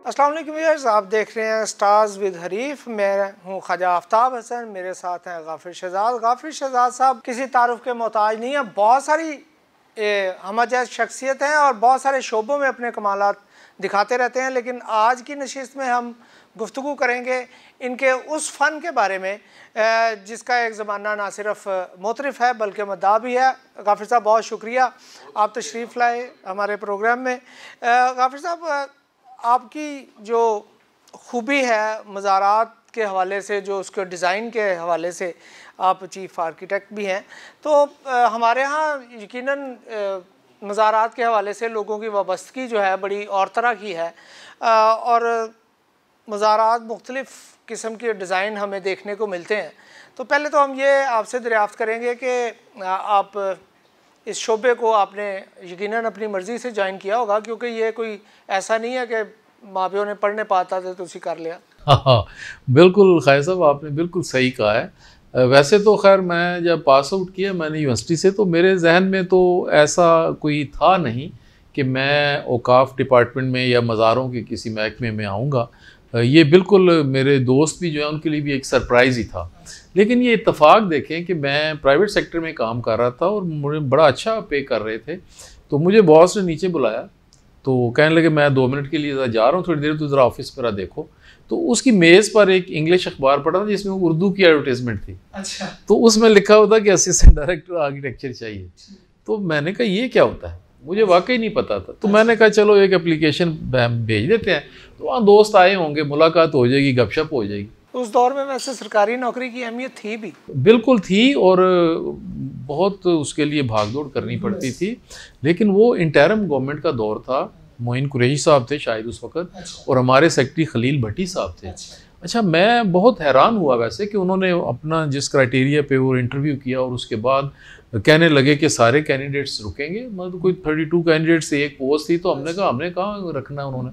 अस्सलाम वालेकुम व्यूअर्स, आप देख रहे हैं स्टार्स विद हरीफ। मैं हूं ख्वाजा आफ्ताब हसन, मेरे साथ हैं गाफिर शहजाद। गाफिर शहजाद साहब किसी तारुफ के मोहताज नहीं है, बहुत सारी हमजैज शख्सियत हैं और बहुत सारे शोबों में अपने कमालात दिखाते रहते हैं। लेकिन आज की नशिस्त में हम गुफ्तगू करेंगे इनके उस फ़न के बारे में जिसका एक ज़माना ना सिर्फ मोतरफ़ है बल्कि मद्दा भी है। गाफिर साहब बहुत शुक्रिया आप तशरीफ़ लाए हमारे प्रोग्राम में। गाफिर साहब, आपकी जो खूबी है मज़ारात के हवाले से, जो उसके डिज़ाइन के हवाले से आप चीफ़ आर्किटेक्ट भी हैं, तो हमारे यहाँ यकीनन मज़ारात के हवाले से लोगों की वाबस्तगी जो है बड़ी और तरह की है और मज़ारात मुख्तलिफ़ किस्म के डिज़ाइन हमें देखने को मिलते हैं। तो पहले तो हम ये आपसे दरियाफ़्त करेंगे कि आप इस शोबे को आपने यकीनन अपनी मर्ज़ी से ज्वाइन किया होगा, क्योंकि ये कोई ऐसा नहीं है कि माँ प्यो ने पढ़ने पाता था तो उसी कर लिया। हाँ, बिल्कुल ख़ैर साहब, आपने बिल्कुल सही कहा है। वैसे तो खैर मैं जब पास आउट किया मैंने यूनिवर्सिटी से, तो मेरे जहन में तो ऐसा कोई था नहीं कि मैं औकाफ डिपार्टमेंट में या मज़ारों के किसी महकमे में आऊँगा। ये बिल्कुल मेरे दोस्त भी जो है उनके लिए भी एक सरप्राइज़ ही था। लेकिन ये इत्तेफाक देखें कि मैं प्राइवेट सेक्टर में काम कर रहा था और मुझे बड़ा अच्छा पे कर रहे थे, तो मुझे बॉस ने नीचे बुलाया, तो कहने लगे मैं 2 मिनट के लिए जा रहा हूँ, थोड़ी देर तो ज़रा ऑफिस पर देखो। तो उसकी मेज़ पर एक इंग्लिश अखबार पड़ा था जिसमें उर्दू की एडवर्टाइजमेंट थी। अच्छा। तो उसमें लिखा होता कि असिस्टेंट डायरेक्टर आर्किटेक्चर चाहिए। तो मैंने कहा ये क्या होता है, मुझे वाकई नहीं पता था। तो मैंने कहा चलो एक एप्लीकेशन भेज देते हैं, तो वहाँ दोस्त आए होंगे, मुलाकात हो जाएगी, गपशप हो जाएगी। उस दौर में वैसे सरकारी नौकरी की अहमियत थी भी, बिल्कुल थी और बहुत उसके लिए भागदौड़ करनी पड़ती थी। लेकिन वो इंटरम गवर्नमेंट का दौर था, मोइन कुरैशी साहब थे शायद उस वक़्त, और हमारे सेक्रेटरी खलील भट्टी साहब थे। अच्छा, मैं बहुत हैरान हुआ वैसे कि उन्होंने अपना जिस क्राइटेरिया पे वो इंटरव्यू किया और उसके बाद कहने लगे कि सारे कैंडिडेट्स रुकेंगे। मतलब कोई 32 कैंडिडेट्स से एक पोस्ट थी, तो हमने कहाँ रखना उन्होंने।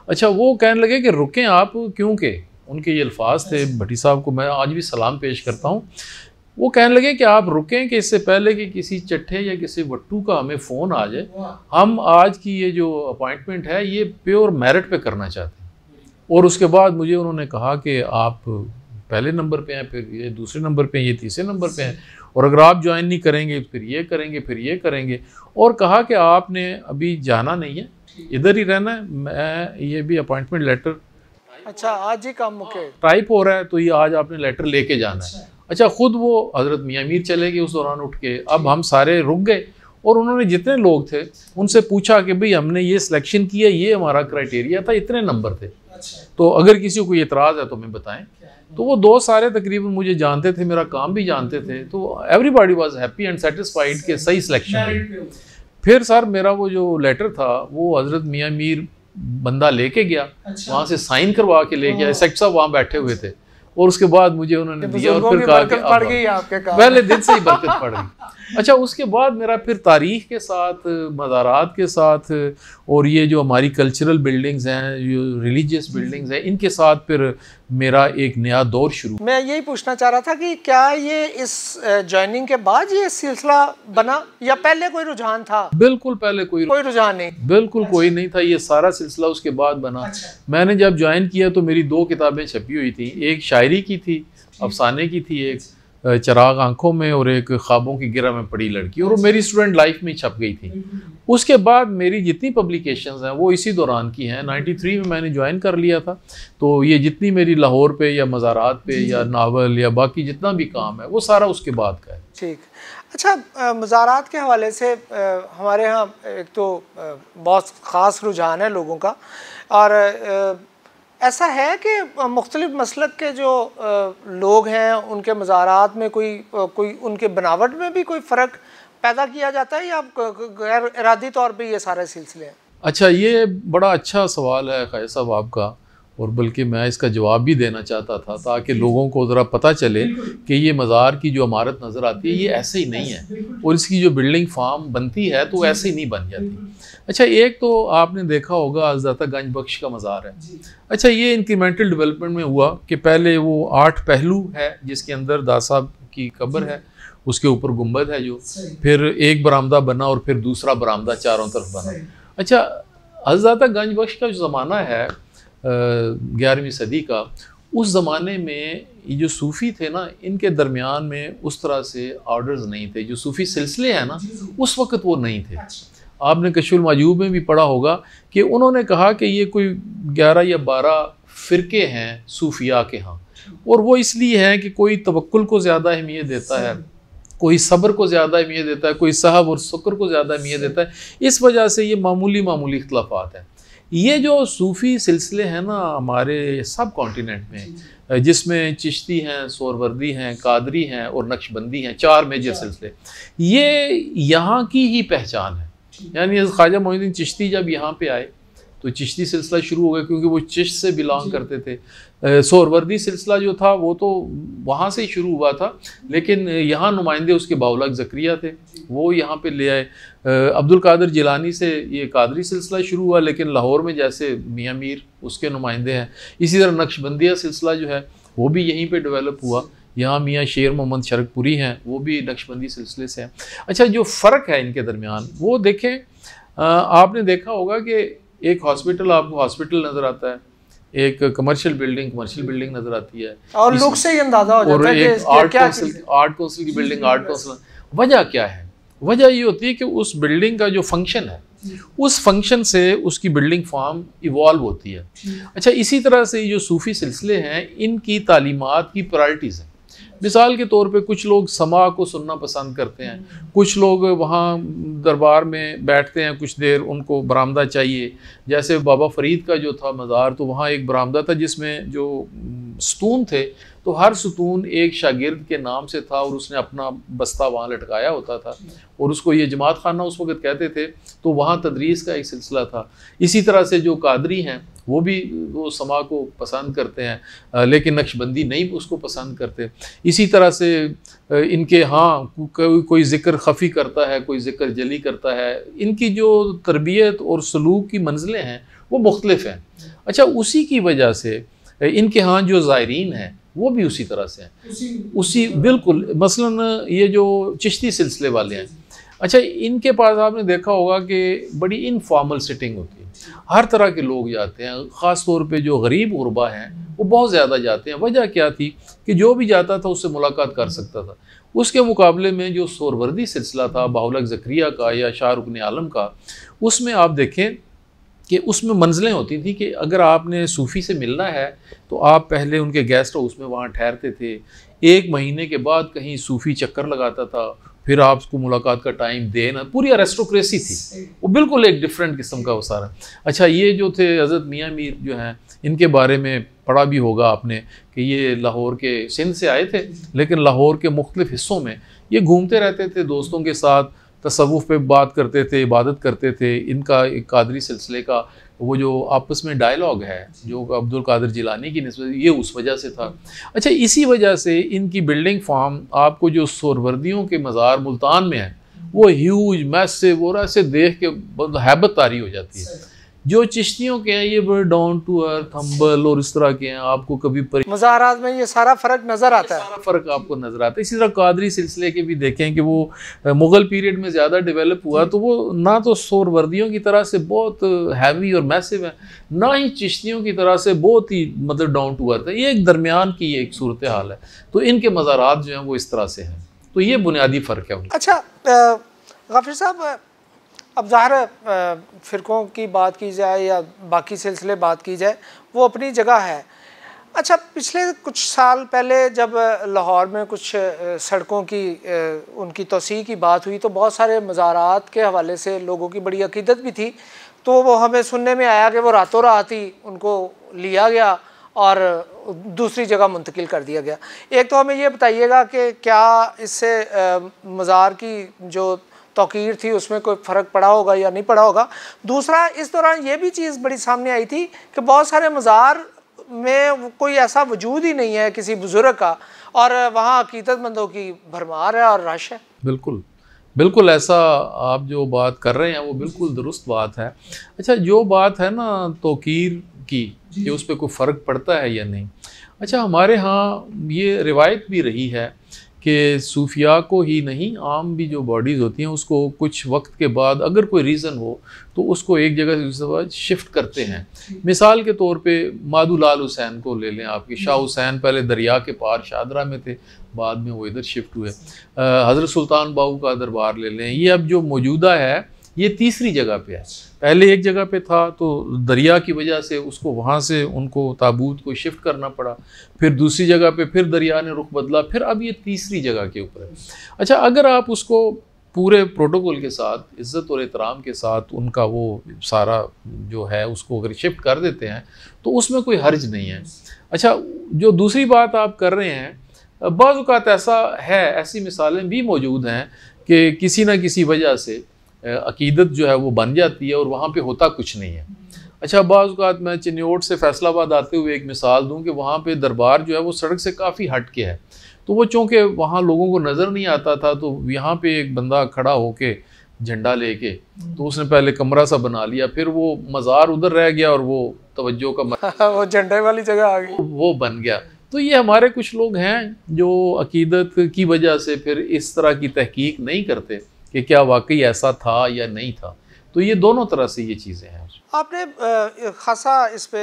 अच्छा, वो कहने लगे कि रुकें आप, क्योंकि उनके ये अल्फाज थे, भट्टी साहब को मैं आज भी सलाम पेश करता हूँ। वो कहने लगे कि आप रुकें कि इससे पहले कि किसी चट्ठे या किसी वट्टू का हमें फ़ोन आ जाए, हम आज की ये जो अपॉइंटमेंट है ये प्योर मेरिट पे करना चाहते हैं। और उसके बाद मुझे उन्होंने कहा कि आप पहले नंबर पे हैं, फिर ये दूसरे नंबर पे हैं, ये तीसरे नंबर पे हैं, और अगर आप ज्वाइन नहीं करेंगे फिर ये करेंगे, फिर ये करेंगे। और कहा कि आपने अभी जाना नहीं है, इधर ही रहना है। मैं ये भी अपॉइंटमेंट लेटर, अच्छा आज ही काम मुके टाइप हो रहा है, तो ये आज आपने लेटर लेके जाना है। अच्छा, खुद वो हज़रत मियाँ मीर चले गए उस दौरान उठ के। अब हम सारे रुक गए और उन्होंने जितने लोग थे उनसे पूछा कि भाई हमने ये सिलेक्शन किया, ये हमारा क्राइटेरिया था, इतने नंबर थे, तो अगर किसी को कोई एतराज़ है तो हमें बताएं। तो वो दोस्त सारे तकरीबन मुझे जानते थे, मेरा काम भी जानते थे, तो everybody was happy and satisfied कि सही सिलेक्शन। फिर सर मेरा वो जो लेटर था वो हज़रत मियाँ मीर बंदा लेके गया, वहाँ से साइन करवा के ले गया। सेक्रेटरी साहब वहाँ बैठे हुए थे और उसके बाद मुझे उन्होंने दिया और फिर कहा कि पड़ गई आपके काम, पहले दिन से ही बरकत पड़ गई। अच्छा, उसके बाद मेरा फिर तारीख़ के साथ, मज़ारात के साथ और ये जो हमारी कल्चरल बिल्डिंग्स हैं, जो रिलीजियस बिल्डिंग्स हैं, इनके साथ फिर मेरा एक नया दौर शुरू। मैं यही पूछना चाह रहा था कि क्या ये इस ज्वाइनिंग के बाद ये सिलसिला बना या पहले कोई रुझान था? बिल्कुल पहले कोई रुझान नहीं, बिल्कुल कोई नहीं था, ये सारा सिलसिला उसके बाद बना। मैंने जब ज्वाइन किया तो मेरी 2 किताबें छपी हुई थी, एक शायरी की थी, अफसाने की थी, एक चराग आंखों में, और एक ख्वाबों की गिरह में पड़ी लड़की, और वो मेरी स्टूडेंट लाइफ में छप गई थी। उसके बाद मेरी जितनी पब्लिकेशंस हैं वो इसी दौरान की हैं। 93 में मैंने ज्वाइन कर लिया था, तो ये जितनी मेरी लाहौर पे या मज़ारात पे या नावल या बाकी जितना भी काम है वो सारा उसके बाद का है। ठीक। अच्छा, मज़ारात के हवाले से हमारे यहाँ एक तो बहुत ख़ास रुझान है लोगों का, और ऐसा है कि मुख्तलिफ़ मसलक के जो लोग हैं उनके मज़ारात में कोई उनके बनावट में भी कोई फ़र्क पैदा किया जाता है या गैर इरादी तौर पे ये सारे सिलसिले हैं? अच्छा, ये बड़ा अच्छा सवाल है ख़ैर साहब आपका, और बल्कि मैं इसका जवाब भी देना चाहता था ताकि लोगों को ज़रा पता चले कि ये मज़ार की जो इमारत नज़र आती है ये ऐसे ही नहीं है, और इसकी जो बिल्डिंग फार्म बनती है तो ऐसे ही नहीं बन जाती। अच्छा, एक तो आपने देखा होगा हज़रत गंज बख्श का मज़ार है। अच्छा, ये इंक्रीमेंटल डेवलपमेंट में हुआ कि पहले वो 8 पहलू है जिसके अंदर दास साहब की कब्र है, उसके ऊपर गुंबद है जो, फिर एक बरामदा बना और फिर दूसरा बरामदा चारों तरफ बना। अच्छा, हज़रत गंज बख्श का जो ज़माना है 11वीं सदी का, उस ज़माने में ये जो सूफ़ी थे ना, इनके दरमियान में उस तरह से ऑर्डर्स नहीं थे। जो सूफ़ी सिलसिले हैं ना, उस वक़्त वो नहीं थे। आपने कश्फुल माजूब में भी पढ़ा होगा कि उन्होंने कहा कि ये कोई 11 या 12 फ़िरके हैं सूफिया के यहाँ, और वो इसलिए हैं कि कोई तवक्कुल को ज़्यादा अहमियत देता है, कोई सब्र को ज़्यादा अहमियत देता है, कोई सहब और शुक्र को ज़्यादा अहमियत देता है। इस वजह से ये मामूली इख्तिलाफ़ात हैं। ये जो सूफ़ी सिलसिले हैं ना हमारे सब कॉन्टिनेंट में, जिसमें चिश्ती हैं, सोहरवर्दी हैं, कादरी हैं और नक्शबंदी हैं, 4 मेजर सिलसिले, ये यहाँ की ही पहचान है। यानी ख्वाजा मोइनुद्दीन चिश्ती जब यहाँ पे आए तो चिश्ती सिलसिला शुरू हो गया, क्योंकि वो चिश्त से बिलोंग करते थे। सोहरवर्दी सिलसिला जो था वो तो वहाँ से ही शुरू हुआ था, लेकिन यहाँ नुमाइंदे उसके बाउलक ज़करिया थे, वो यहाँ पे ले आए। अब्दुल कादिर जिलानी से ये कादरी सिलसिला शुरू हुआ, लेकिन लाहौर में जैसे मियाँ मीर उसके नुमाइंदे हैं। इसी तरह नक्शबंदिया सिलसिला जो है वो भी यहीं पे डेवलप हुआ। यहाँ मियाँ शेर मोहम्मद शरकपुरी हैं, वो भी नक्शबंदी सिलसिले से हैं। अच्छा, जो फ़र्क है इनके दरमियान वो देखें, आपने देखा होगा कि एक हॉस्पिटल आपको हॉस्पिटल नज़र आता है, एक कमर्शियल बिल्डिंग नज़र आती है, और लुक से ही अंदाज़ा हो जाता है कि आर्ट काउंसिल की बिल्डिंग, आर्ट काउंसिल। वजह क्या है? वजह ये होती है कि उस बिल्डिंग का जो फंक्शन है, उस फंक्शन से उसकी बिल्डिंग फॉर्म इवॉल्व होती है। अच्छा, इसी तरह से जो सूफ़ी सिलसिले हैं, इनकी तालीमात की प्रायरिटीज़ हैं। मिसाल के तौर पे कुछ लोग समा को सुनना पसंद करते हैं, कुछ लोग वहाँ दरबार में बैठते हैं कुछ देर, उनको बरामदा चाहिए। जैसे बाबा फरीद का जो था मज़ार, तो वहाँ एक बरामदा था जिसमें जो सतून थे, तो हर सतून एक शागिर्द के नाम से था और उसने अपना बस्ता वहाँ लटकाया होता था, और उसको ये जमात खाना उस वक़्त कहते थे। तो वहाँ तदरीस का एक सिलसिला था। इसी तरह से जो कादरी हैं वो भी वो समा को पसंद करते हैं, लेकिन नक्शबंदी नहीं उसको पसंद करते। इसी तरह से इनके यहाँ कोई ज़िक्र ख़फ़ी करता है, कोई ज़िक्र जली करता है। इनकी जो तरबियत और सलूक की मंजिलें हैं वो मुख्तलिफ हैं। अच्छा, उसी की वजह से इनके यहाँ जो ज़ायरीन हैं वो भी उसी तरह से हैं, उसी बिल्कुल। मसलन ये जो चिश्ती सिलसिले वाले हैं, अच्छा, इनके पास आपने देखा होगा कि बड़ी इनफॉर्मल सिटिंग होती है, हर तरह के लोग जाते हैं। ख़ास तौर पे जो गरीब गुरबा हैं वो बहुत ज़्यादा जाते हैं। वजह क्या थी कि जो भी जाता था उससे मुलाकात कर सकता था। उसके मुकाबले में जो सोहरवर्दी सिलसिला था बाउलक ज़करिया का या शाह रुकन आलम का, उसमें आप देखें कि उसमें मंजिलें होती थी कि अगर आपने सूफ़ी से मिलना है तो आप पहले उनके गेस्ट हाउस में वहाँ ठहरते थे। 1 महीने के बाद कहीं सूफ़ी चक्कर लगाता था, फिर आपको मुलाकात का टाइम देना, पूरी अरेस्टोक्रेसी थी वो, बिल्कुल एक डिफरेंट किस्म का वो सारा। अच्छा, ये जो थे हज़रत मियाँ मीर जो हैं, इनके बारे में पढ़ा भी होगा आपने कि ये लाहौर के सिंध से आए थे, लेकिन लाहौर के मुख्तलिफ हिस्सों में ये घूमते रहते थे, दोस्तों के साथ तसव्वुफ़ पे बात करते थे, इबादत करते थे। इनका एक कादरी सिलसिले का वो जो आपस में डायलॉग है जो अब्दुल कादिर जिलानी की निस्बत, ये उस वजह से था। अच्छा, इसी वजह से इनकी बिल्डिंग फॉर्म, आपको जो सोहरवर्दियों के मज़ार मुल्तान में है वो ह्यूज मैसिव, और ऐसे देख के हैबत तारी हो जाती है। जो चिश्तियों के हैं ये बड़े डाउन टू अर्थ, हम्बल और इस तरह के हैं। आपको कभी मज़ारात में ये सारा फ़र्क नज़र आता है, सारा फ़र्क आपको नज़र आता है। इसी तरह कादरी सिलसिले के भी देखें कि वो मुग़ल पीरियड में ज़्यादा डेवलप हुआ, तो वो ना तो सोहरवर्दियों की तरह से बहुत हैवी और मैसिव है, ना ही चिश्तियों की तरह से बहुत ही मतलब डाउन टू अर्थ है। ये एक दरमियान की एक सूरत हाल है। तो इनके मज़ारात जो हैं वो इस तरह से हैं। तो ये बुनियादी फ़र्क है। अच्छा, गाफिर साहब, अब ज़ाहिर फ़िरक़ों की बात की जाए या बाकी सिलसिले बात की जाए, वो अपनी जगह है। अच्छा, पिछले कुछ साल पहले जब लाहौर में कुछ सड़कों की उनकी तोसी की बात हुई, तो बहुत सारे मज़ारात के हवाले से लोगों की बड़ी अकीदत भी थी। तो वो हमें सुनने में आया कि वो रातों रात ही उनको लिया गया और दूसरी जगह मुंतकिल कर दिया गया। एक तो हमें ये बताइएगा कि क्या इससे मज़ार की जो तौकीर थी उसमें कोई फ़र्क पड़ा होगा या नहीं पड़ा होगा। दूसरा, इस दौरान ये भी चीज़ बड़ी सामने आई थी कि बहुत सारे मज़ार में कोई ऐसा वजूद ही नहीं है किसी बुज़ुर्ग का, और वहाँ अकीदतमंदों की भरमार है और रश है। बिल्कुल बिल्कुल, ऐसा आप जो बात कर रहे हैं वो बिल्कुल दुरुस्त बात है। अच्छा, जो बात है ना तौकीर की कि उस पर कोई फ़र्क पड़ता है या नहीं, अच्छा, हमारे यहाँ ये रिवायत भी रही है कि सूफिया को ही नहीं, आम भी जो बॉडीज़ होती हैं उसको कुछ वक्त के बाद अगर कोई रीज़न हो तो उसको एक जगह से दूसरी जगह शिफ्ट करते हैं। मिसाल के तौर पे मादुलाल हुसैन को ले लें, आपके शाह हुसैन पहले दरिया के पार शादरा में थे, बाद में वो इधर शिफ्ट हुए। हज़रत सुल्तान बाहू का दरबार ले लें, ये अब जो मौजूदा है ये तीसरी जगह पे है। पहले एक जगह पे था तो दरिया की वजह से उसको वहाँ से उनको ताबूत को शिफ्ट करना पड़ा, फिर दूसरी जगह पे फिर दरिया ने रुख बदला, फिर अब ये तीसरी जगह के ऊपर है। अच्छा, अगर आप उसको पूरे प्रोटोकॉल के साथ, इज़्ज़त और एहतराम के साथ उनका वो सारा जो है उसको अगर शिफ्ट कर देते हैं तो उसमें कोई हर्ज नहीं है। अच्छा, जो दूसरी बात आप कर रहे हैं, बाज़ औक़ात ऐसा है, ऐसी मिसालें भी मौजूद हैं कि किसी न किसी वजह से अकीदत जो है वो बन जाती है और वहाँ पे होता कुछ नहीं है। अच्छा, बाज़ औक़ात मैं चिन्योट से फैसलाबाद आते हुए एक मिसाल दूँ कि वहाँ पे दरबार जो है वो सड़क से काफ़ी हट के है, तो वो चूँकि वहाँ लोगों को नज़र नहीं आता था तो यहाँ पे एक बंदा खड़ा होके झंडा लेके, तो उसने पहले कमरा सा बना लिया, फिर वो मज़ार उधर रह गया और वो तवज्जो का वो झंडे वाली जगह आ गई, वो बन गया। तो ये हमारे कुछ लोग हैं जो अकीदत की वजह से फिर इस तरह की तहकीक नहीं करते कि क्या वाकई ऐसा था या नहीं था। तो ये दोनों तरह से ये चीज़ें हैं। आपने खासा इस पे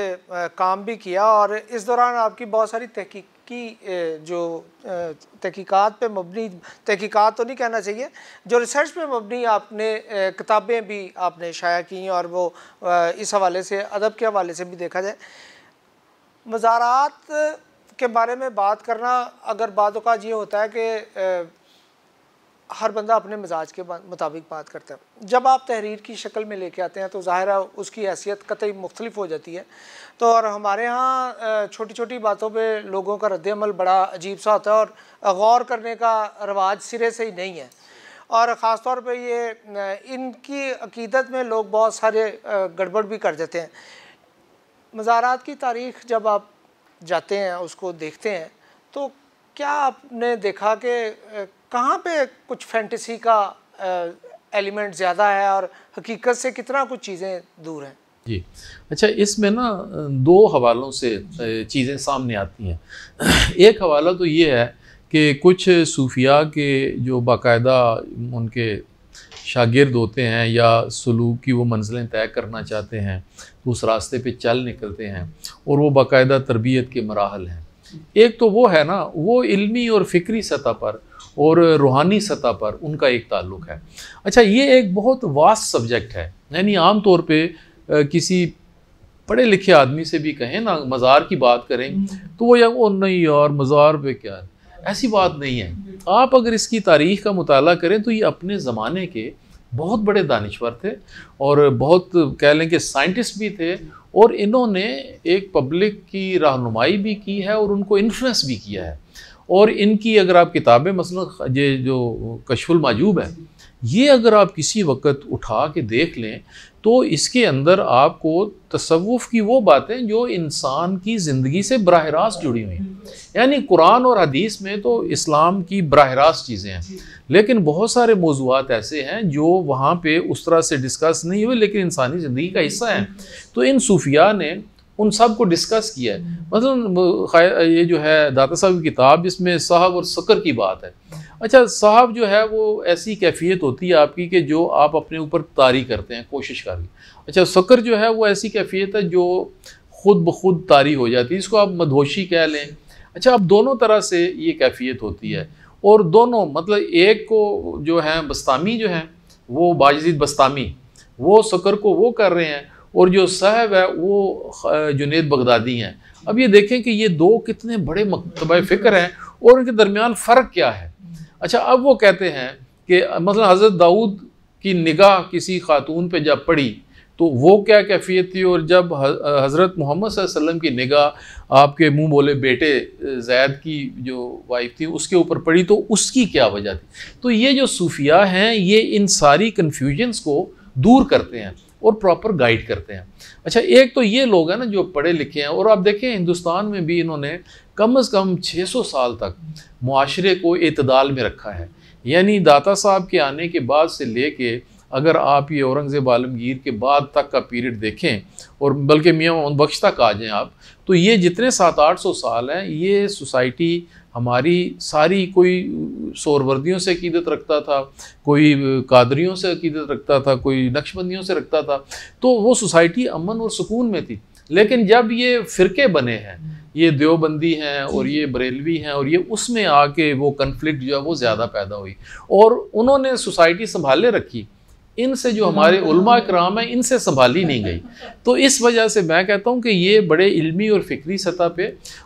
काम भी किया और इस दौरान आपकी बहुत सारी तहकीकी जो तहकीकात पे मबनी, तहकीकात तो नहीं कहना चाहिए, जो रिसर्च पे मबनी आपने किताबें भी आपने शाया की और वो इस हवाले से, अदब के हवाले से भी देखा जाए, मज़ारात के बारे में बात करना, अगर बातों का ये होता है कि हर बंदा अपने मिजाज के मुताबिक बात करता है, जब आप तहरीर की शक्ल में लेके आते हैं तो ज़ाहिर है उसकी हैसियत कतई मुख्तलिफ हो जाती है। तो और हमारे यहाँ छोटी छोटी बातों पे लोगों का रद्द-ए-अमल बड़ा अजीब सा होता है और गौर करने का रवाज सिरे से ही नहीं है। और ख़ास तौर पे ये इनकी अकीदत में लोग बहुत सारे गड़बड़ भी कर देते हैं। मज़ारात की तारीख़ जब आप जाते हैं, उसको देखते हैं, तो क्या आपने देखा कि कहाँ पे कुछ फैंटेसी का एलिमेंट ज़्यादा है और हकीकत से कितना कुछ चीज़ें दूर हैं? जी, अच्छा, इसमें ना दो हवालों से चीज़ें सामने आती हैं। एक हवाला तो ये है कि कुछ सूफिया के जो बाकायदा उनके शागिर्द होते हैं या सलूक की वो मंजिलें तय करना चाहते हैं तो उस रास्ते पे चल निकलते हैं और वो बाकायदा तरबियत के मराहल हैं। एक तो वो है ना, वो इल्मी और फ़िक्री सतह पर और रूहानी सतह पर उनका एक ताल्लुक़ है। अच्छा, ये एक बहुत वास्ट सब्जेक्ट है, यानी आम तौर पे किसी पढ़े लिखे आदमी से भी कहें ना मज़ार की बात करें तो वो या वो नहीं यार मज़ार पे क्या है, ऐसी बात नहीं है। आप अगर इसकी तारीख़ का मुताला करें तो ये अपने ज़माने के बहुत बड़े दानिश्वर थे और बहुत कह लें कि साइंटिस्ट भी थे और इन्होंने एक पब्लिक की रहनुमाई भी की है और उनको इन्फ्लुएंस भी किया है। और इनकी अगर आप किताबें मसलन ये जो कश्फुल माजूब है, ये अगर आप किसी वक्त उठा के देख लें तो इसके अंदर आपको तसव्वुफ़ की वो बातें जो इंसान की ज़िंदगी से बराह रास्त जुड़ी हुई हैं, यानी कुरान और हदीस में तो इस्लाम की बराह रास्त चीज़ें हैं, लेकिन बहुत सारे मौज़ूआत ऐसे हैं जो वहाँ पे उस तरह से डिस्कस नहीं हुए लेकिन इंसानी ज़िंदगी का हिस्सा हैं। तो इन सूफिया ने उन सब को डिस्कस किया है। मतलब ये जो है दाता साहब की किताब, इसमें साहब और सकर की बात है। अच्छा, साहब जो है वो ऐसी कैफियत होती है आपकी कि जो आप अपने ऊपर तारी करते हैं, कोशिश कर रही। अच्छा, सकर जो है वो ऐसी कैफियत है जो खुद ब खुद तारी हो जाती है, इसको आप मदहोशी कह लें। अच्छा, अब दोनों तरह से ये कैफियत होती है और दोनों मतलब एक को जो है बस्तामी जो है वो बायज़ीद बस्तामी, वो सकर को वो कर रहे हैं और जो साहब है वो जुनैद बगदादी हैं। अब ये देखें कि ये दो कितने बड़े मकतबा फ़िक्र हैं और उनके दरमियान फ़र्क क्या है। अच्छा, अब वो कहते हैं कि मतलब हज़रत दाऊद की निगाह किसी खातून पे जब पड़ी तो वो क्या कैफियत थी और जब हज़रत मोहम्मद सल्लल्लाहु अलैहि वसल्लम की निगाह आपके मुँह बोले बेटे ज़ैद की जो वाइफ थी उसके ऊपर पड़ी तो उसकी क्या वजह थी। तो ये जो सूफिया हैं ये इन सारी कन्फ्यूजन्स को दूर करते हैं और प्रॉपर गाइड करते हैं। अच्छा, एक तो ये लोग हैं ना जो पढ़े लिखे हैं और आप देखें हिंदुस्तान में भी इन्होंने कम से कम 600 साल तक मुआशरे को एतदाल में रखा है। यानी दाता साहब के आने के बाद से लेके अगर आप ये औरंगज़ेब आलमगीर के बाद तक का पीरियड देखें और बल्कि मियां मोहम्मद बख्श तक आ जाएँ आप, तो ये जितने 700-800 साल हैं ये सोसाइटी हमारी सारी, कोई सोरवर्दियों से अकीदत रखता था, कोई कादरियों से अकीदत रखता था, कोई नक्शबंदियों से रखता था, तो वो सोसाइटी अमन और सुकून में थी। लेकिन जब ये फ़िरके बने हैं, ये देवबंदी हैं और ये बरेलवी हैं, और ये उसमें आके वो कन्फ्लिक्ट जो है वो ज़्यादा पैदा हुई और उन्होंने सोसाइटी संभाले रखी। इनसे जो हमारे उलमा कराम हैं, इनसे संभाली नहीं गई। तो इस वजह से मैं कहता हूँ कि ये बड़े इल्मी और फ़िक्री सतह पे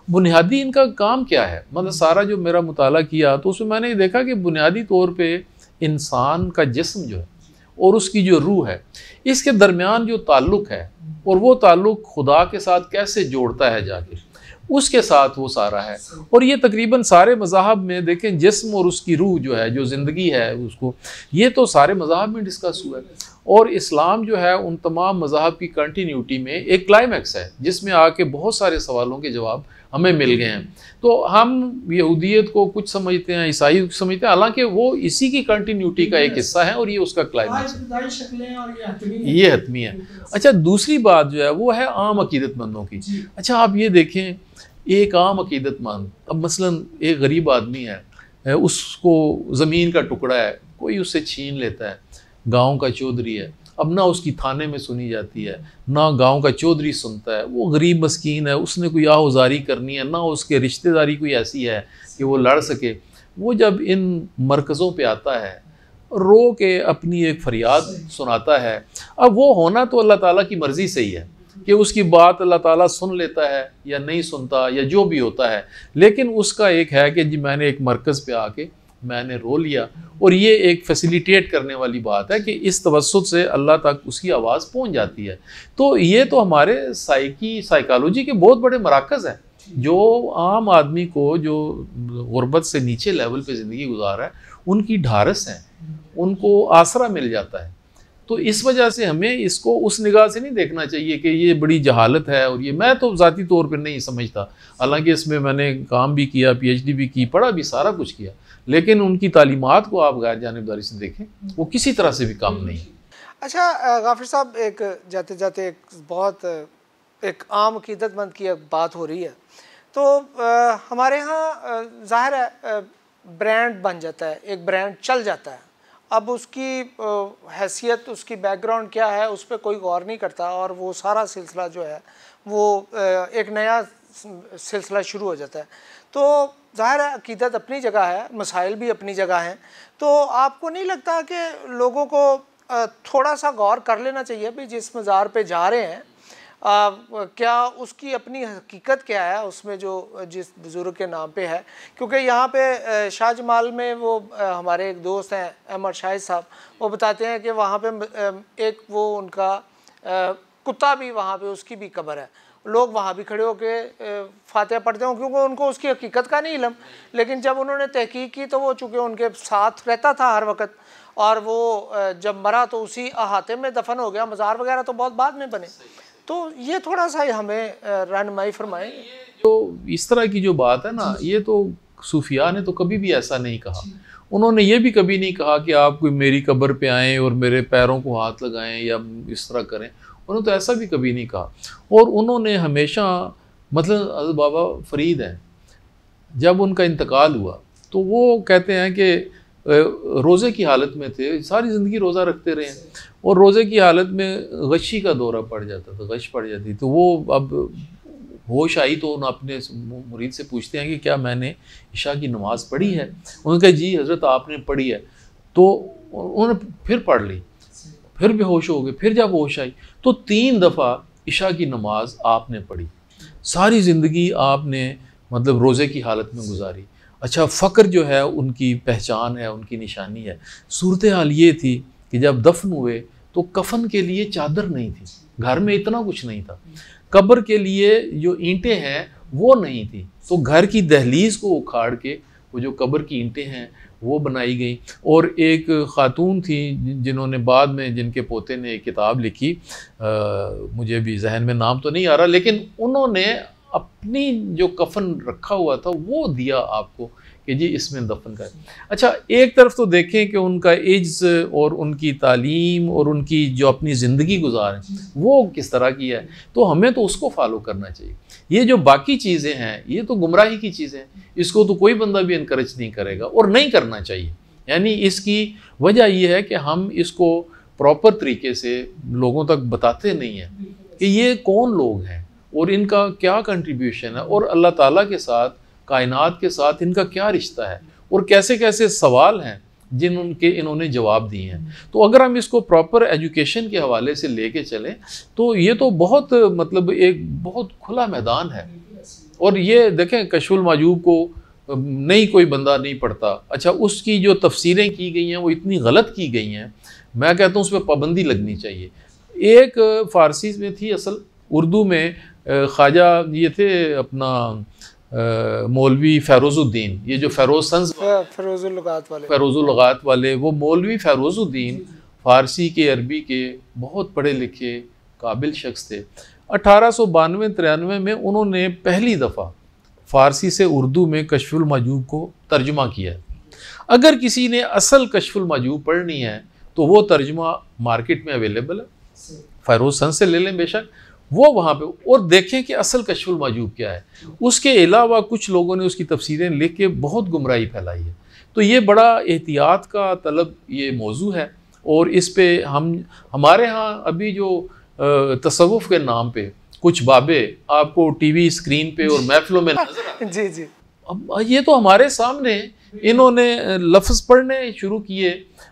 बुनियादी इनका काम क्या है। मतलब सारा जो मेरा मुताला किया तो उसमें मैंने देखा कि बुनियादी तौर पे इंसान का जिस्म जो है और उसकी जो रूह है, इसके दरमियान जो ताल्लुक़ है और वो ताल्लुक़ खुदा के साथ कैसे जोड़ता है जाके, उसके साथ वो सारा है। और ये तकरीबन सारे मज़ाहब में देखें, जिस्म और उसकी रूह जो है, जो ज़िंदगी है उसको, ये तो सारे मज़ाहब में डिस्कस हुआ है। और इस्लाम जो है उन तमाम मज़ाहब की कंटिन्यूटी में एक क्लाइमैक्स है जिसमें आके बहुत सारे सवालों के जवाब हमें मिल गए हैं। तो हम यहूदियत को कुछ समझते हैं, ईसाई को समझते हैं, हालांकि वो इसी की कंटिन्यूटी का एक हिस्सा है और ये उसका क्लाइमैक्स है, ये हतमी है। अच्छा, दूसरी बात जो है वो है आम अकीदतमंदों की। अच्छा, आप ये देखें, एक आम अकीदतमंद, अब मसलन एक गरीब आदमी है, उसको ज़मीन का टुकड़ा है, कोई उससे छीन लेता है, गांव का चौधरी है, अब ना उसकी थाने में सुनी जाती है, ना गांव का चौधरी सुनता है, वो गरीब मस्कीन है, उसने कोई आहुजारी करनी है, ना उसके रिश्तेदारी कोई ऐसी है कि वो लड़ सके। वो जब इन मरकज़ों पे आता है, रो के अपनी एक फरियाद सुनाता है। अब वो होना तो अल्लाह ताला की मर्ज़ी से ही है कि उसकी बात अल्लाह ताला सुन लेता है या नहीं सुनता या जो भी होता है, लेकिन उसका एक है कि जी मैंने एक मरकज़ पे आके मैंने रो लिया। और ये एक फैसिलिटेट करने वाली बात है कि इस तवस्सुत से अल्लाह तक उसकी आवाज़ पहुंच जाती है। तो ये तो हमारे साइकोलॉजी के बहुत बड़े मराकज़ हैं जो आम आदमी को, जो गुर्बत से नीचे लेवल पे ज़िंदगी गुजार रहा है, उनकी ढारस है, उनको आसरा मिल जाता है। तो इस वजह से हमें इसको उस निगाह से नहीं देखना चाहिए कि ये बड़ी जहालत है। और ये मैं तो ज़ाती तौर पर नहीं समझता, हालांकि इसमें मैंने काम भी किया, PhD भी की, पढ़ा भी, सारा कुछ किया, लेकिन उनकी तालीमात को आप गैर जानिबदारी से देखें, वो किसी तरह से भी काम नहीं है। अच्छा गाफिर साहब, एक जाते जाते एक आम अकीदतमंद की एक बात हो रही है, तो हमारे यहाँ ज़ाहिर है ब्रांड बन जाता है, एक ब्रांड चल जाता है। अब उसकी हैसियत, उसकी बैकग्राउंड क्या है, उस पर कोई गौर नहीं करता और वो सारा सिलसिला जो है वो एक नया सिलसिला शुरू हो जाता है। तो ज़ाहिर है अकीदत अपनी जगह है, मसाइल भी अपनी जगह हैं, तो आपको नहीं लगता कि लोगों को थोड़ा सा गौर कर लेना चाहिए भी जिस मज़ार पे जा रहे हैं क्या उसकी अपनी हकीकत क्या है, उसमें जो जिस बुज़ुर्ग के नाम पे है। क्योंकि यहाँ पे शाहजमाल में वो हमारे एक दोस्त हैं अहमद शाहिद साहब, वो बताते हैं कि वहाँ पे एक वो उनका कुत्ता भी वहाँ पे, उसकी भी कब्र है, लोग वहाँ भी खड़े होकर फातिहा पढ़ते हैं क्योंकि उनको उसकी हकीकत का नहीं इल्म। लेकिन जब उन्होंने तहकीक की तो वो चूँकि उनके साथ रहता था हर वक्त, और वो जब मरा तो उसी अहाते में दफन हो गया, मज़ार वगैरह तो बहुत बाद में बने। तो ये थोड़ा सा हमें रहनुमाई फरमाएं। तो इस तरह की जो बात है ना, ये तो सूफिया ने तो कभी भी ऐसा नहीं कहा। उन्होंने ये भी कभी नहीं कहा कि आप कोई मेरी कब्र पे आएँ और मेरे पैरों को हाथ लगाएं या इस तरह करें, उन्होंने तो ऐसा भी कभी नहीं कहा। और उन्होंने हमेशा, मतलब हज़रत बाबा फरीद हैं, जब उनका इंतकाल हुआ तो वो कहते हैं कि रोज़े की हालत में थे, सारी ज़िंदगी रोज़ा रखते रहे और रोज़े की हालत में गशी का दौरा पड़ जाता था, गश पड़ जाती। तो वो अब होश आई तो उन्हें अपने मुरीद से पूछते हैं कि क्या मैंने इशा की नमाज़ पढ़ी है। उन्होंने कहा जी हज़रत आपने पढ़ी है। तो उन्होंने फिर पढ़ ली, फिर बेहोश हो गए। फिर जब होश आई तो 3 दफ़ा इशा की नमाज आपने पढ़ी, सारी ज़िंदगी आपने मतलब रोज़े की हालत में गुजारी। अच्छा, फ़क्र जो है उनकी पहचान है, उनकी निशानी है। सूरत हाल ये थी कि जब दफन हुए तो कफन के लिए चादर नहीं थी, घर में इतना कुछ नहीं था, कब्र के लिए जो ईंटें हैं वो नहीं थी, तो घर की दहलीज को उखाड़ के वो जो कब्र की ईंटें हैं वो बनाई गई। और एक ख़ातून थी जिन्होंने बाद में, जिनके पोते ने एक किताब लिखी, मुझे भी जहन में नाम तो नहीं आ रहा, लेकिन उन्होंने अपनी जो कफन रखा हुआ था वो दिया आपको कि जी इसमें दफन कर। अच्छा, एक तरफ तो देखें कि उनका एज और उनकी तालीम और उनकी जो अपनी ज़िंदगी गुजार है वो किस तरह की है, तो हमें तो उसको फॉलो करना चाहिए। ये जो बाकी चीज़ें हैं ये तो गुमराही की चीज़ें हैं, इसको तो कोई बंदा भी इनकरेज नहीं करेगा और नहीं करना चाहिए। यानी इसकी वजह यह है कि हम इसको प्रॉपर तरीके से लोगों तक बताते नहीं हैं कि ये कौन लोग हैं और इनका क्या कंट्रीब्यूशन है और अल्लाह ताला के साथ, कायनात के साथ इनका क्या रिश्ता है और कैसे कैसे सवाल हैं जिन उनके इन्होंने जवाब दिए हैं। तो अगर हम इसको प्रॉपर एजुकेशन के हवाले से लेके चलें तो ये तो बहुत मतलब एक बहुत खुला मैदान है। और ये देखें कशफुल माजूब को नहीं कोई बंदा नहीं पढ़ता। अच्छा, उसकी जो तफसीरें की गई हैं वो इतनी गलत की गई हैं, मैं कहता हूँ उस पर पाबंदी लगनी चाहिए। एक फ़ारसी में थी असल, उर्दू में ख्वाजा ये थे अपना मौलवी फ़ैरोज़ुद्दीन, ये जो फ़ैरोज़ुल-लग़ात वाले, वो मौलवी फ़ैरोज़ुद्दीन फ़ारसी के, अरबी के बहुत पढ़े लिखे काबिल शख्स थे। 1892-93 में उन्होंने पहली दफ़ा फ़ारसी से उर्दू में कशफुल माजूब को तर्जुमा किया। अगर किसी ने असल कशफुल माजूब पढ़नी है तो वो तर्जुमा मार्केट में अवेलेबल है, फ़ैरोज़ सन से ले लें बेशक, वो वहाँ पे और देखें कि असल कशफुल माजूब क्या है। उसके अलावा कुछ लोगों ने उसकी तफसीरें लिख के बहुत गुमराही फैलाई है। तो ये बड़ा एहतियात का तलब ये मौजू है और इस पे हमारे यहाँ अभी जो तसव्वुफ़ के नाम पे कुछ बाबे आपको टीवी स्क्रीन पे और महफिलों में नजर जी जी, अब ये तो हमारे सामने इन्होंने लफ्ज़ पढ़ने शुरू किए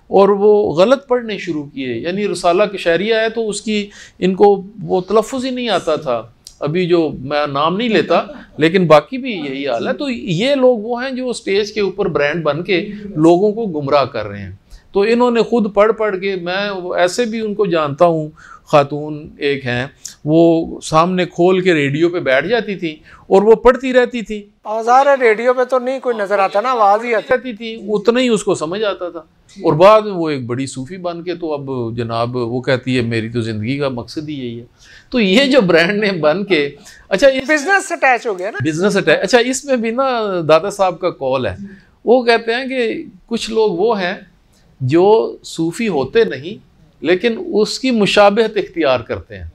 और वो गलत पढ़ने शुरू किए। यानी रसाला कशहरिया है तो उसकी इनको वो तलफ़ुज़ ही नहीं आता था। अभी जो मैं नाम नहीं लेता लेकिन बाकी भी यही हाल है। तो ये लोग वो हैं जो स्टेज के ऊपर ब्रांड बन के लोगों को गुमराह कर रहे हैं। तो इन्होंने खुद पढ़ पढ़ के, मैं ऐसे भी उनको जानता हूँ, खातून एक हैं, वो सामने खोल के रेडियो पे बैठ जाती थी और वो पढ़ती रहती थी। औज़ार है, रेडियो पे तो नहीं कोई नज़र आता ना, आवाज़ ही आती थी, उतना ही उसको समझ आता था। और बाद में वो एक बड़ी सूफ़ी बन के, तो अब जनाब वो कहती है मेरी तो ज़िंदगी का मकसद ही यही है। तो ये जो ब्रांड नेम बन के, अच्छा बिजनेस अटैच हो गया ना, बिजनेस अटैच। अच्छा, इसमें भी ना दादा साहब का कॉल है, वो कहते हैं कि कुछ लोग वो हैं जो सूफ़ी होते नहीं लेकिन उसकी मुशाबहत इख्तियार करते हैं,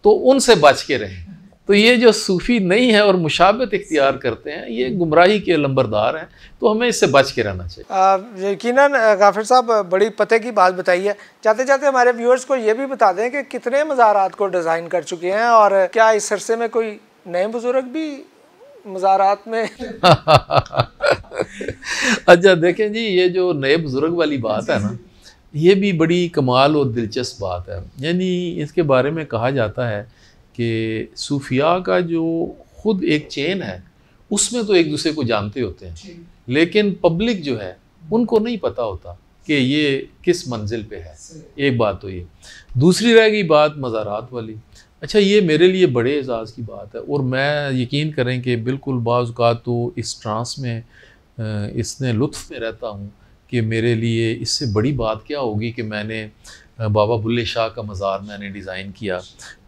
तो उनसे बच के रहें। तो ये जो सूफ़ी नहीं है और मुशाबहत इख्तियार करते हैं, ये गुमराही के लंबरदार हैं, तो हमें इससे बच के रहना चाहिए। यकीनन गाफिर साहब बड़ी पते की बात बताई है। जाते जाते हमारे व्यूअर्स को ये भी बता दें कि कितने मज़ारात को डिज़ाइन कर चुके हैं और क्या इस अरसे में कोई नए बुजुर्ग भी मज़ारात में अच्छा देखें जी, ये जो नए बुजुर्ग वाली बात है ना, ये भी बड़ी कमाल और दिलचस्प बात है। यानी इसके बारे में कहा जाता है कि सूफिया का जो खुद एक चेन है उसमें तो एक दूसरे को जानते होते हैं, लेकिन पब्लिक जो है उनको नहीं पता होता कि ये किस मंजिल पे है। एक बात तो ये। दूसरी रह गई बात मज़ारात वाली। अच्छा, ये मेरे लिए बड़े एजाज़ की बात है और मैं यकीन करें कि बिल्कुल बाज़ औक़ात तो इस ट्रांस में इसने लुत्फ़ में रहता हूँ कि मेरे लिए इससे बड़ी बात क्या होगी कि मैंने बाबा बुल्ले शाह का मज़ार मैंने डिज़ाइन किया।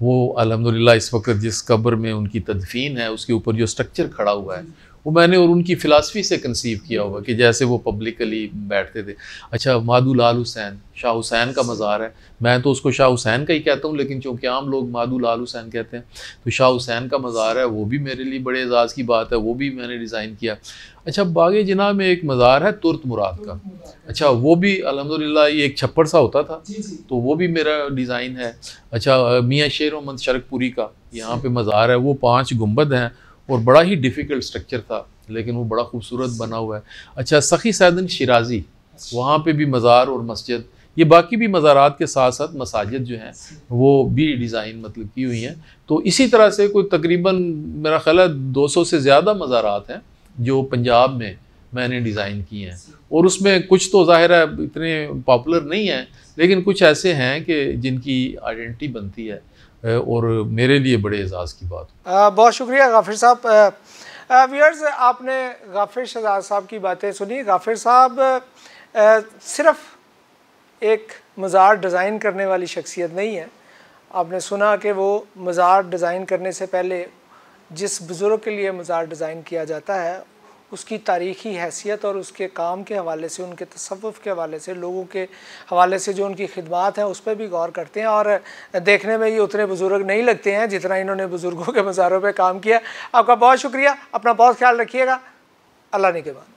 वो अल्हम्दुलिल्लाह इस वक्त जिस कब्र में उनकी तदफीन है उसके ऊपर जो स्ट्रक्चर खड़ा हुआ है वो मैंने और उनकी फ़िलासफ़ी से कंसीव किया हुआ कि जैसे वो पब्लिकली बैठते थे। अच्छा, मादू लाल हुसैन, शाह हुसैन का मज़ार है, मैं तो उसको शाह हुसैन का ही कहता हूँ लेकिन चूँकि आम लोग मादू लाल हुसैन कहते हैं, तो शाह हुसैन का मज़ार है, वो भी मेरे लिए बड़े एजाज़ की बात है, वो भी मैंने डिज़ाइन किया। अच्छा, बागे जिना में एक मज़ार है तुर्त मुराद का। अच्छा, वो भी अल्हम्दुलिल्लाह ये एक छप्पर सा होता था, तो वो भी मेरा डिज़ाइन है। अच्छा, मियाँ शेर मोहम्मद शरकपुरी का यहाँ पे मज़ार है, वो 5 गुंबद हैं और बड़ा ही डिफ़िकल्ट स्ट्रक्चर था लेकिन वो बड़ा खूबसूरत बना हुआ है। अच्छा, सखी सैदन शिराज़ी, वहाँ पे भी मज़ार और मस्जिद, ये बाकी भी मज़ारात के साथ साथ मसाजिद जो हैं वो भी डिज़ाइन मतलब की हुई हैं। तो इसी तरह से कोई तकरीबन मेरा ख्याल है 200 से ज़्यादा मज़ारात हैं जो पंजाब में मैंने डिज़ाइन किए हैं और उसमें कुछ तो ज़ाहिर है इतने पॉपुलर नहीं हैं लेकिन कुछ ऐसे हैं कि जिनकी आइडेंटिटी बनती है और मेरे लिए बड़े एजाज़ की बात। बहुत शुक्रिया गाफिर साहब। व्यूअर्स, आपने गाफिर शहजाद साहब की बातें सुनी। गाफिर साहब सिर्फ एक मज़ार डिज़ाइन करने वाली शख्सियत नहीं है। आपने सुना कि वो मज़ार डिज़ाइन करने से पहले जिस बुज़ुर्ग के लिए मज़ार डिज़ाइन किया जाता है उसकी तारीख़ी हैसियत और उसके काम के हवाले से, उनके तसव्वुफ़ के हवाले से, लोगों के हवाले से जो उनकी खिदमात हैं उस पर भी गौर करते हैं। और देखने में ये उतने बुज़ुर्ग नहीं लगते हैं जितना इन्होंने बुज़ुर्गों के मज़ारों पे काम किया। आपका बहुत शुक्रिया, अपना बहुत ख्याल रखिएगा। अल्लाह ने के बाद।